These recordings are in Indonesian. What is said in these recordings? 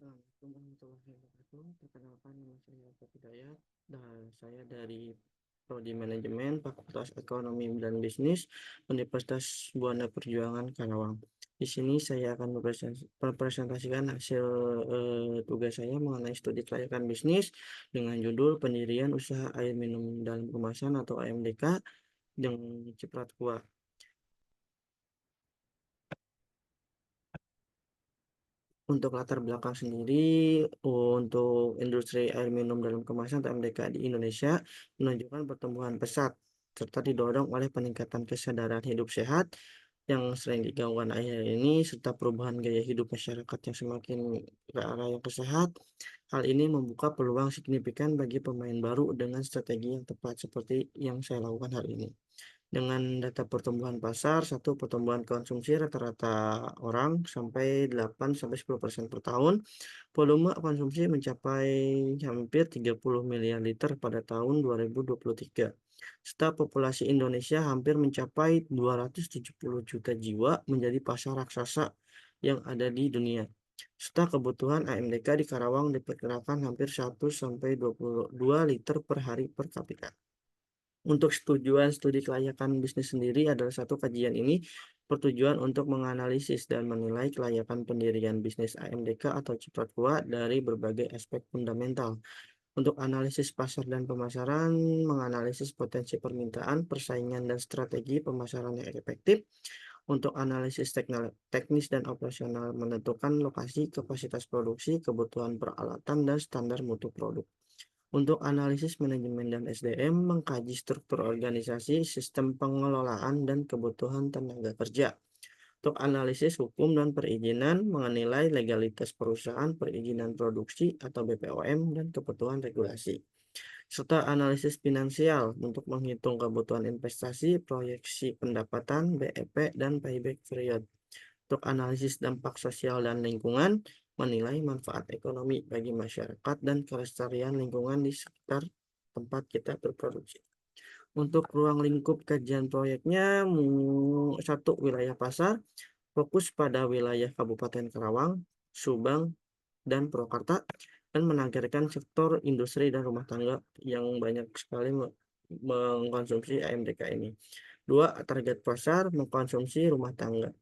Assalamualaikum warahmatullahi wabarakatuh. Perkenalkan, nama saya Afiq Hidayat dan saya dari Prodi Manajemen Fakultas Ekonomi dan Bisnis Universitas Buana Perjuangan Karawang. Di sini saya akan mempresentasikan hasil tugas saya mengenai studi kelayakan bisnis dengan judul Pendirian Usaha Air Minum Dalam Kemasan atau AMDK dengan Ciprat Kuat. Untuk latar belakang sendiri, untuk industri air minum dalam kemasan atau MDK di Indonesia menunjukkan pertumbuhan pesat serta didorong oleh peningkatan kesadaran hidup sehat yang sering digangguan akhir ini serta perubahan gaya hidup masyarakat yang semakin ke arah yang sehat. Hal ini membuka peluang signifikan bagi pemain baru dengan strategi yang tepat seperti yang saya lakukan hari ini. Dengan data pertumbuhan pasar, satu pertumbuhan konsumsi rata-rata orang sampai 8-10% per tahun, volume konsumsi mencapai hampir 30 miliar liter pada tahun 2023. Serta populasi Indonesia hampir mencapai 270 juta jiwa menjadi pasar raksasa yang ada di dunia. Serta kebutuhan AMDK di Karawang diperkirakan hampir 1-22 liter per hari per kapita. Untuk tujuan studi kelayakan bisnis sendiri adalah satu kajian ini bertujuan untuk menganalisis dan menilai kelayakan pendirian bisnis AMDK atau Ciprat Tua dari berbagai aspek fundamental. Untuk analisis pasar dan pemasaran, menganalisis potensi permintaan, persaingan, dan strategi pemasaran yang efektif. Untuk analisis teknis dan operasional, menentukan lokasi, kapasitas produksi, kebutuhan peralatan, dan standar mutu produk. Untuk analisis manajemen dan SDM, mengkaji struktur organisasi, sistem pengelolaan, dan kebutuhan tenaga kerja. Untuk analisis hukum dan perizinan, menilai legalitas perusahaan, perizinan produksi atau BPOM, dan kebutuhan regulasi. Serta analisis finansial untuk menghitung kebutuhan investasi, proyeksi pendapatan, BEP, dan payback period. Untuk analisis dampak sosial dan lingkungan, menilai manfaat ekonomi bagi masyarakat dan kelestarian lingkungan di sekitar tempat kita berproduksi. Untuk ruang lingkup kajian proyeknya, satu wilayah pasar, fokus pada wilayah Kabupaten Karawang, Subang, dan Purwakarta, dan menargetkan sektor industri dan rumah tangga yang banyak sekali mengkonsumsi AMDK ini. Dua, target pasar mengkonsumsi rumah tangga,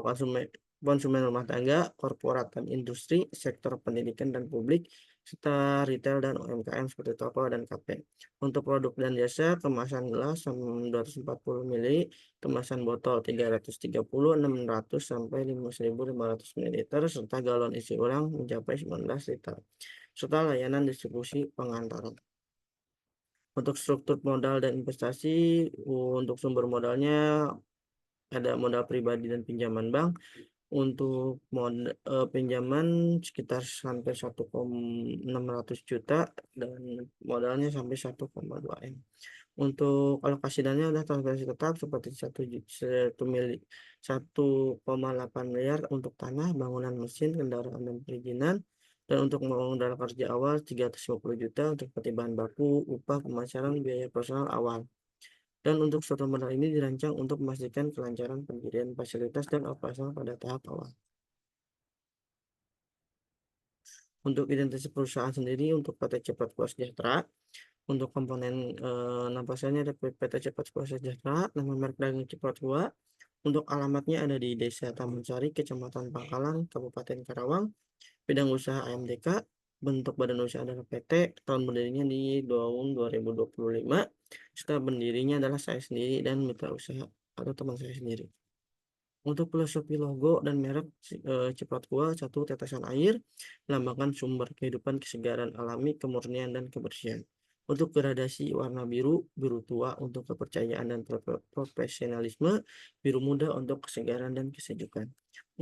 konsumen konsumen rumah tangga, korporat dan industri, sektor pendidikan dan publik, serta retail dan UMKM seperti toko dan kafe. Untuk produk dan jasa, kemasan gelas 240 ml, kemasan botol 330, 600 sampai 5.500 ml, serta galon isi ulang mencapai 19 liter, serta layanan distribusi pengantaran. Untuk struktur modal dan investasi, untuk sumber modalnya ada modal pribadi dan pinjaman bank. Untuk pinjaman sekitar sampai 1,600 juta dan modalnya sampai 1,2 M. Untuk alokasi dana ada transaksi tetap seperti 1,8 miliar untuk tanah, bangunan mesin, kendaraan dan perizinan. Dan untuk modal kerja awal 350 juta untuk seperti bahan baku, upah, pemasaran, biaya personal awal. Dan untuk suatu modal ini dirancang untuk memastikan kelancaran pendirian fasilitas dan operasional pada tahap awal. Untuk identitas perusahaan sendiri, untuk PT Cepat Kuasa Sejahtera, untuk komponen nampasannya ada PT Cepat Kuasa Sejahtera, nama merek dagang Cepat Gua. Untuk alamatnya ada di Desa Taman Sari, Kecamatan Pangkalan, Kabupaten Karawang, bidang usaha AMDK, bentuk badan usaha adalah PT, tahun berdirinya di tahun 2025, setelah berdirinya adalah saya sendiri dan mitra usaha atau teman saya sendiri. Untuk filosofi logo dan merek Cepat Gua, satu tetesan air, melambangkan sumber kehidupan, kesegaran alami, kemurnian, dan kebersihan. Untuk gradasi warna biru, biru tua untuk kepercayaan dan profesionalisme, biru muda untuk kesegaran dan kesejukan.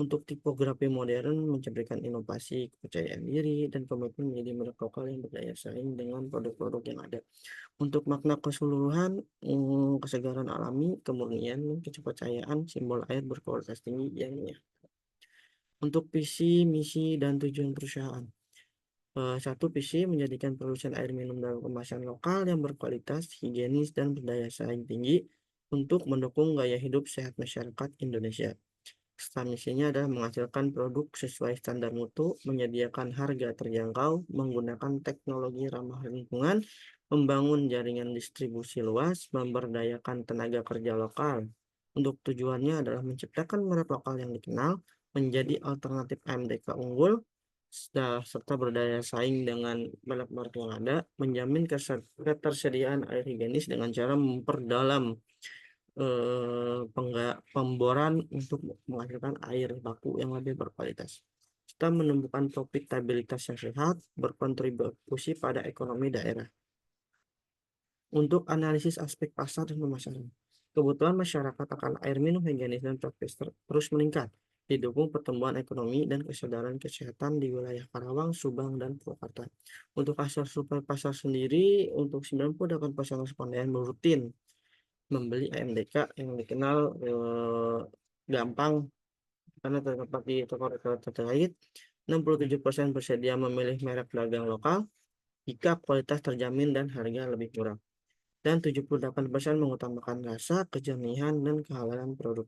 Untuk tipografi modern, mencerminkan inovasi, kepercayaan diri, dan komitmen menjadi merek lokal yang berdaya saing dengan produk-produk yang ada. Untuk makna keseluruhan, kesegaran alami, kemurnian, kepercayaan, simbol air berkualitas tinggi yang nyata. Untuk visi, misi, dan tujuan perusahaan. Satu, visi menjadikan produsen air minum dalam kemasan lokal yang berkualitas, higienis, dan berdaya saing tinggi untuk mendukung gaya hidup sehat masyarakat Indonesia. Serta misinya adalah menghasilkan produk sesuai standar mutu, menyediakan harga terjangkau, menggunakan teknologi ramah lingkungan, membangun jaringan distribusi luas, memberdayakan tenaga kerja lokal. Untuk tujuannya adalah menciptakan merek lokal yang dikenal, menjadi alternatif AMDK unggul, serta berdaya saing dengan merek-merek yang ada, menjamin ketersediaan air higienis dengan cara memperdalam pemboran untuk menghasilkan air baku yang lebih berkualitas. Kita menemukan profitabilitas yang sehat, berkontribusi pada ekonomi daerah. Untuk analisis aspek pasar dan pemasaran, kebutuhan masyarakat akan air minum higienis dan praktis terus meningkat, didukung pertumbuhan ekonomi dan kesadaran kesehatan di wilayah Karawang, Subang, dan Purwakarta. Untuk pasar super pasar sendiri, untuk 98% responden rutin membeli AMDK yang dikenal gampang karena terdapat di toko-toko terkait. 67% bersedia memilih merek dagang lokal jika kualitas terjamin dan harga lebih murah. Dan 78% mengutamakan rasa, kejernihan, dan kehalalan produk.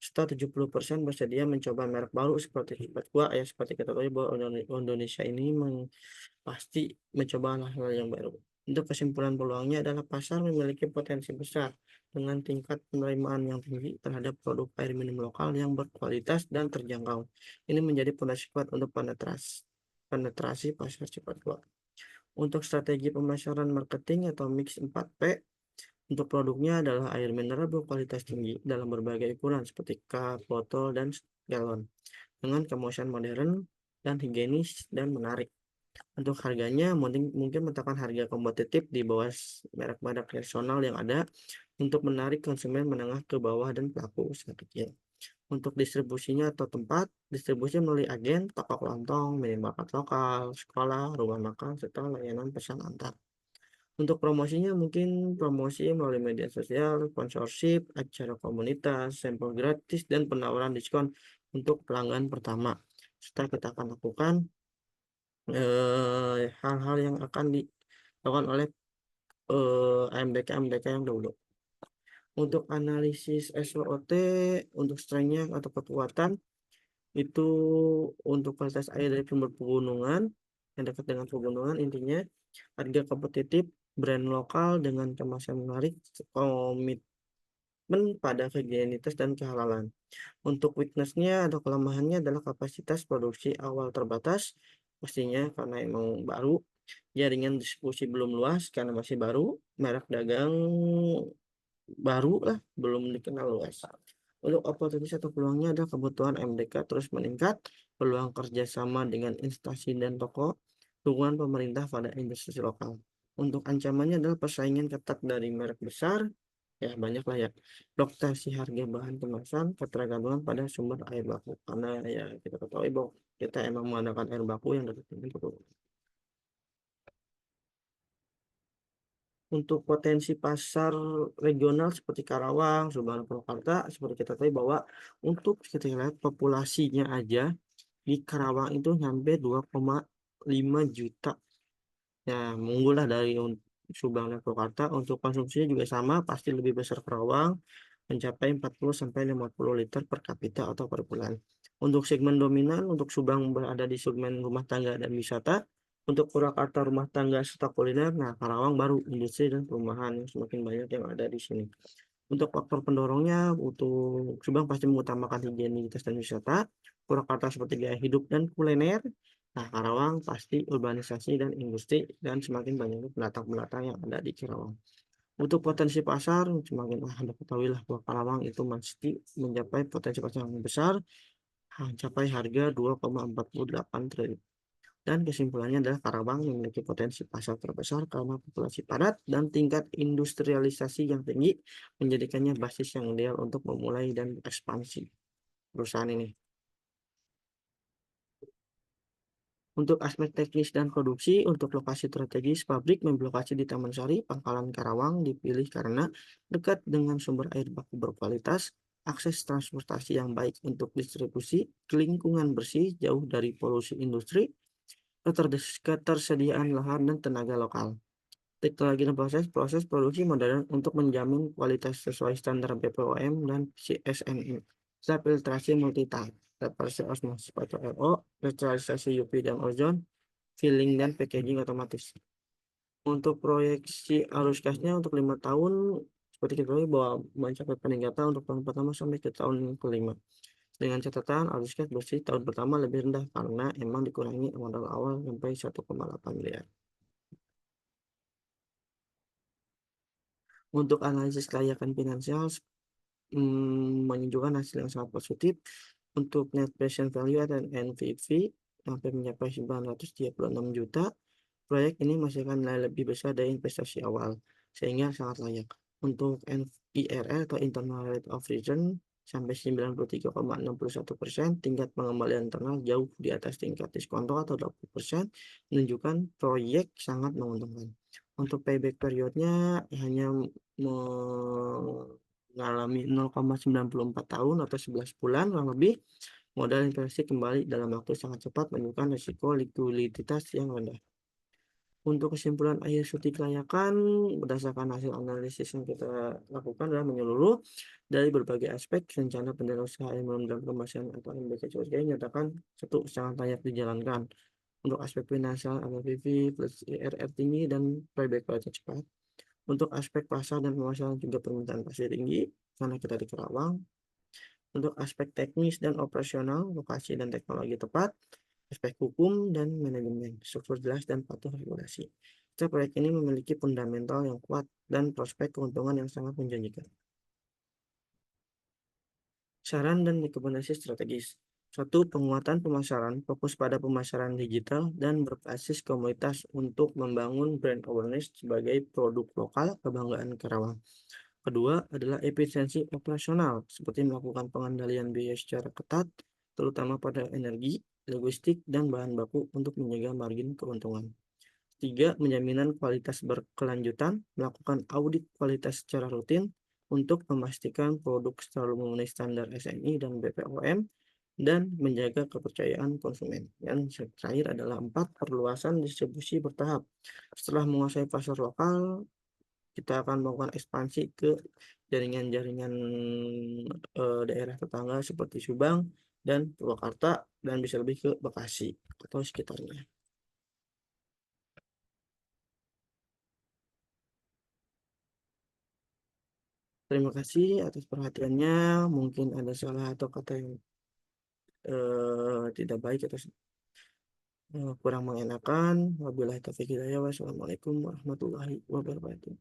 Serta 70% bersedia mencoba merek baru seperti Hibat Gua. Ya, seperti kita tahu bahwa Indonesia ini pasti mencoba hal-hal yang baru. Untuk kesimpulan peluangnya adalah pasar memiliki potensi besar dengan tingkat penerimaan yang tinggi terhadap produk air minum lokal yang berkualitas dan terjangkau. Ini menjadi fondasi kuat untuk penetrasi pasar cepat gua. Untuk strategi pemasaran marketing atau mix 4P, untuk produknya adalah air mineral berkualitas tinggi dalam berbagai ukuran seperti cup, botol, dan galon dengan kemasan modern dan higienis dan menarik. Untuk harganya mungkin menetapkan harga kompetitif di bawah merek-merek nasional yang ada untuk menarik konsumen menengah ke bawah dan pelaku usaha kecil. Untuk distribusinya atau tempat, distribusi melalui agen, toko kelontong, minimarket lokal, sekolah, rumah makan, serta layanan pesan antar. Untuk promosinya mungkin promosi melalui media sosial, sponsorship, acara komunitas, sampel gratis, dan penawaran diskon untuk pelanggan pertama. Serta kita akan lakukan hal-hal yang akan dilakukan oleh AMDK yang dahulu. Untuk analisis SWOT, untuk strength-nya atau kekuatan, itu untuk kualitas air dari sumber pegunungan, yang dekat dengan pegunungan, intinya harga kompetitif, brand lokal dengan kemasan menarik, komitmen pada higienitas dan kehalalan. Untuk weakness-nya atau kelemahannya adalah kapasitas produksi awal terbatas, pastinya karena emang baru, jaringan distribusi belum luas karena masih baru, merek dagang baru lah, belum dikenal luas. Untuk oportunitas atau peluangnya ada kebutuhan MDK terus meningkat, peluang kerjasama dengan instansi dan toko, dukungan pemerintah pada industri lokal. Untuk ancamannya adalah persaingan ketat dari merek besar, ya banyak lah ya, fluktuasi harga bahan kemasan, ketergantungan pada sumber air baku. Karena ya kita ketahui bahwa kita emang mengandalkan air baku yang dari Timur. Untuk potensi pasar regional seperti Karawang, Subang, Purwakarta, seperti kita tahu bahwa untuk kita lihat populasinya aja di Karawang itu sampai 2,5 juta. Ya, unggul lah dari Subang dan Purwakarta. Untuk konsumsinya juga sama, pasti lebih besar Karawang, mencapai 40 sampai 50 liter per kapita atau per bulan. Untuk segmen dominan, untuk Subang berada di segmen rumah tangga dan wisata. Untuk Purwakarta rumah tangga serta kuliner, nah Karawang baru industri dan perumahan yang semakin banyak yang ada di sini. Untuk faktor pendorongnya, untuk Subang pasti mengutamakan higienitas dan wisata, Purwakarta seperti gaya hidup dan kuliner, nah Karawang pasti urbanisasi dan industri dan semakin banyaknya pendatang-pendatang yang ada di Karawang. Untuk potensi pasar, semakin Anda ketahui lah bahwa Karawang itu mesti mencapai potensi pasar yang besar, mencapai harga 2,48 triliun. Dan kesimpulannya adalah Karawang memiliki potensi pasar terbesar karena populasi padat dan tingkat industrialisasi yang tinggi menjadikannya basis yang ideal untuk memulai dan ekspansi perusahaan ini. Untuk aspek teknis dan produksi, untuk lokasi strategis, pabrik berlokasi di Taman Sari, Pangkalan Karawang dipilih karena dekat dengan sumber air baku berkualitas, akses transportasi yang baik untuk distribusi, lingkungan bersih, jauh dari polusi industri, ketersediaan lahan dan tenaga lokal. Teknologi dan proses produksi modern untuk menjamin kualitas sesuai standar BPOM dan CSMI. serta filtrasi multitap, reverse osmosis atau RO, neutralisasi UV dan ozon, filling dan packaging otomatis. Untuk proyeksi arus gasnya untuk 5 tahun, seperti kita tahu bahwa mencapai peningkatan untuk tahun pertama sampai ke tahun kelima. Dengan catatan arus gas bersih tahun pertama lebih rendah karena emang dikurangi modal awal sampai 1,8 miliar. Untuk analisis kelayakan finansial, menunjukkan hasil yang sangat positif. Untuk net present value atau NPV sampai mencapai 936 juta. Proyek ini menghasilkan nilai lebih besar dari investasi awal, sehingga sangat layak. Untuk IRR atau Internal Rate of Return sampai 93,61%, tingkat pengembalian internal jauh di atas tingkat diskonto atau 20%, menunjukkan proyek sangat menguntungkan. Untuk payback periodnya hanya mengalami 0,94 tahun atau 11 bulan kurang lebih. Modal investasi kembali dalam waktu sangat cepat, menunjukkan risiko likuiditas yang rendah. Untuk kesimpulan akhir studi kelayakan, berdasarkan hasil analisis yang kita lakukan adalah menyeluruh dari berbagai aspek rencana pendanaan usaha yang dalam kemasan atau MBKCOSG nyatakan satu sangat layak dijalankan. Untuk aspek finansial, LTV plus IRR tinggi dan payback period cepat. Untuk aspek pasar dan pemasaran juga permintaan pasti tinggi karena kita di Kerawang. Untuk aspek teknis dan operasional, lokasi dan teknologi tepat, aspek hukum dan manajemen, struktur jelas dan patuh regulasi. Setiap proyek ini memiliki fundamental yang kuat dan prospek keuntungan yang sangat menjanjikan. Saran dan rekomendasi strategis. Satu, penguatan pemasaran, fokus pada pemasaran digital dan berbasis komunitas untuk membangun brand awareness sebagai produk lokal kebanggaan Karawang. Kedua adalah efisiensi operasional, seperti melakukan pengendalian biaya secara ketat, terutama pada energi, logistik, dan bahan baku untuk menjaga margin keuntungan. Tiga, penjaminan kualitas berkelanjutan, melakukan audit kualitas secara rutin untuk memastikan produk selalu memenuhi standar SNI dan BPOM, dan menjaga kepercayaan konsumen. Dan terakhir adalah empat, perluasan distribusi bertahap. Setelah menguasai pasar lokal, kita akan melakukan ekspansi ke jaringan-jaringan daerah tetangga seperti Subang dan Purwakarta dan bisa lebih ke Bekasi atau sekitarnya. Terima kasih atas perhatiannya. Mungkin ada salah atau kata yang tidak baik atau kurang mengenakan. Wabillahi taufiq hidayah. Wassalamualaikum warahmatullahi wabarakatuh.